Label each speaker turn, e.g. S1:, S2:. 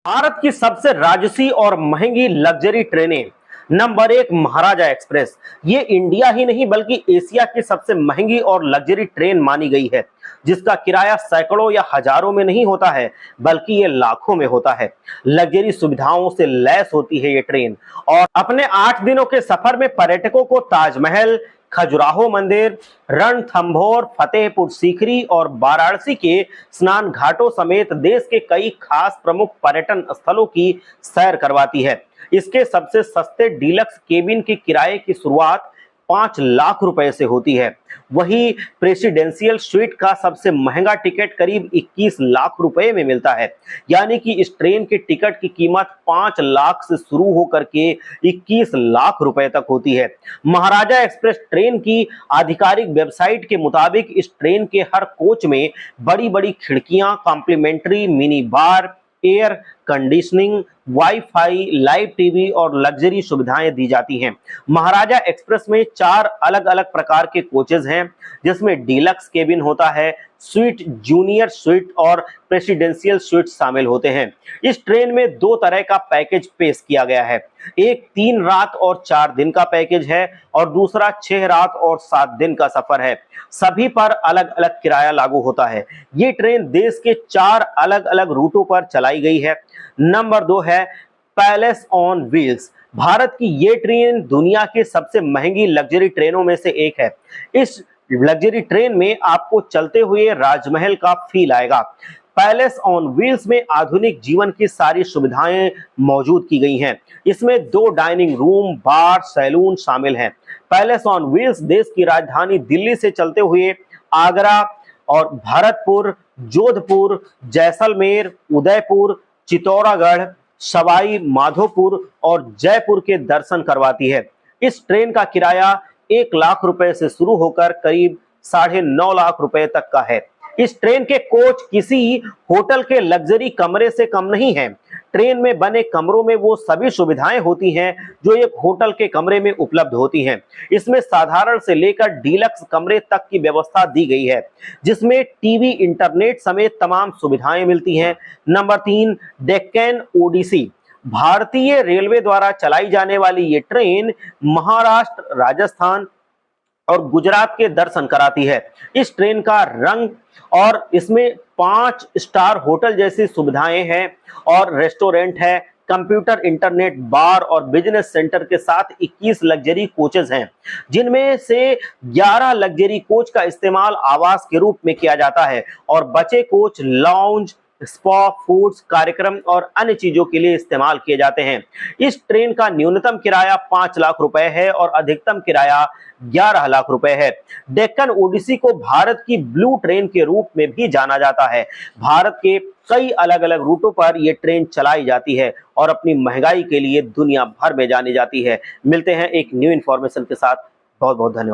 S1: भारत की सबसे राजसी और महंगी लग्जरी ट्रेनें। नंबर एक, महाराजा एक्सप्रेस। ये इंडिया ही नहीं बल्कि एशिया की सबसे महंगी और लग्जरी ट्रेन मानी गई है, जिसका किराया सैकड़ों या हजारों में नहीं होता है बल्कि ये लाखों में होता है। लग्जरी सुविधाओं से लैस होती है ये ट्रेन और अपने 8 दिनों के सफर में पर्यटकों को ताजमहल, खजुराहो मंदिर, रणथंभौर, फतेहपुर सीकरी और वाराणसी के स्नान घाटों समेत देश के कई खास प्रमुख पर्यटन स्थलों की सैर करवाती है। इसके सबसे सस्ते डीलक्स केबिन के किराए की शुरुआत 5 लाख रुपए से होती है। वहीं प्रेसिडेंशियल स्वीट का सबसे महंगा टिकट करीब 21 लाख रुपए में मिलता है। यानी कि इस ट्रेन के टिकट की कीमत 5 लाख से शुरू होकर के 21 लाख रुपए तक होती है। महाराजा एक्सप्रेस ट्रेन की आधिकारिक वेबसाइट के मुताबिक इस ट्रेन के हर कोच में बड़ी बड़ी खिड़कियां, complimentary mini bar, air conditioning, wifi, live TV और लग्जरी सुविधाएं दी जाती हैं। महाराजा एक्सप्रेस में 4 अलग अलग प्रकार के कोचेज हैं, जिसमें डीलक्स केबिन होता है, स्वीट, जूनियर स्वीट और प्रेसिडेंशियल स्वीट शामिल होते हैं। इस ट्रेन में 2 तरह का पैकेज पेश किया गया है। एक 3 रात और 4 दिन का पैकेज है और दूसरा 6 रात और 7 दिन का सफर है। सभी पर अलग अलग किराया लागू होता है। ये ट्रेन देश के 4 अलग अलग रूटों पर चलाई गई है। नंबर 2 है पैलेस ऑन व्हील्स। भारत की ये ट्रेन दुनिया की सबसे महंगी लग्जरी ट्रेनों में से एक है। इस लग्जरी ट्रेन में आपको चलते हुए राजमहल का फील आएगा। पैलेस ऑन व्हील्स में आधुनिक जीवन की सारी सुविधाएं मौजूद की गई हैं। इसमें 2 डाइनिंग रूम, बार, सैलून शामिल हैं। पैलेस ऑन व्हील्स देश की राजधानी दिल्ली से चलते हुए आगरा और भरतपुर, जोधपुर, जैसलमेर, उदयपुर, चित्तौड़गढ़, सवाई माधोपुर और जयपुर के दर्शन करवाती है। इस ट्रेन का किराया 1 लाख रुपए से शुरू होकर करीब 9.5 लाख रुपए तक का है। इस ट्रेन के कोच किसी होटल के लग्जरी कमरे से कम नहीं है। ट्रेन में बने कमरों में वो सभी सुविधाएं होती हैं जो एक होटल के कमरे में उपलब्ध होती हैं। इसमें साधारण से लेकर डीलक्स कमरे तक की व्यवस्था दी गई है, जिसमें टीवी, इंटरनेट समेत तमाम सुविधाएं मिलती हैं। नंबर 3, डेक्कन ओडिसी। भारतीय रेलवे द्वारा चलाई जाने वाली ये ट्रेन महाराष्ट्र, राजस्थान और गुजरात के दर्शन कराती है। इस ट्रेन का रंग और इसमें 5 स्टार होटल जैसी सुविधाएं हैं और रेस्टोरेंट है, कंप्यूटर, इंटरनेट, बार और बिजनेस सेंटर के साथ 21 लग्जरी कोचेज हैं, जिनमें से 11 लग्जरी कोच का इस्तेमाल आवास के रूप में किया जाता है और बचे कोच लाउंज, स्पा, फूड्स, कार्यक्रम और अन्य चीजों के लिए इस्तेमाल किए जाते हैं। इस ट्रेन का न्यूनतम किराया 5 लाख रुपए है और अधिकतम किराया 11 लाख रुपए है। डेक्कन ओडिसी को भारत की ब्लू ट्रेन के रूप में भी जाना जाता है। भारत के कई अलग अलग रूटों पर यह ट्रेन चलाई जाती है और अपनी महंगाई के लिए दुनिया भर में जानी जाती है। मिलते हैं एक न्यू इंफॉर्मेशन के साथ। बहुत बहुत धन्यवाद।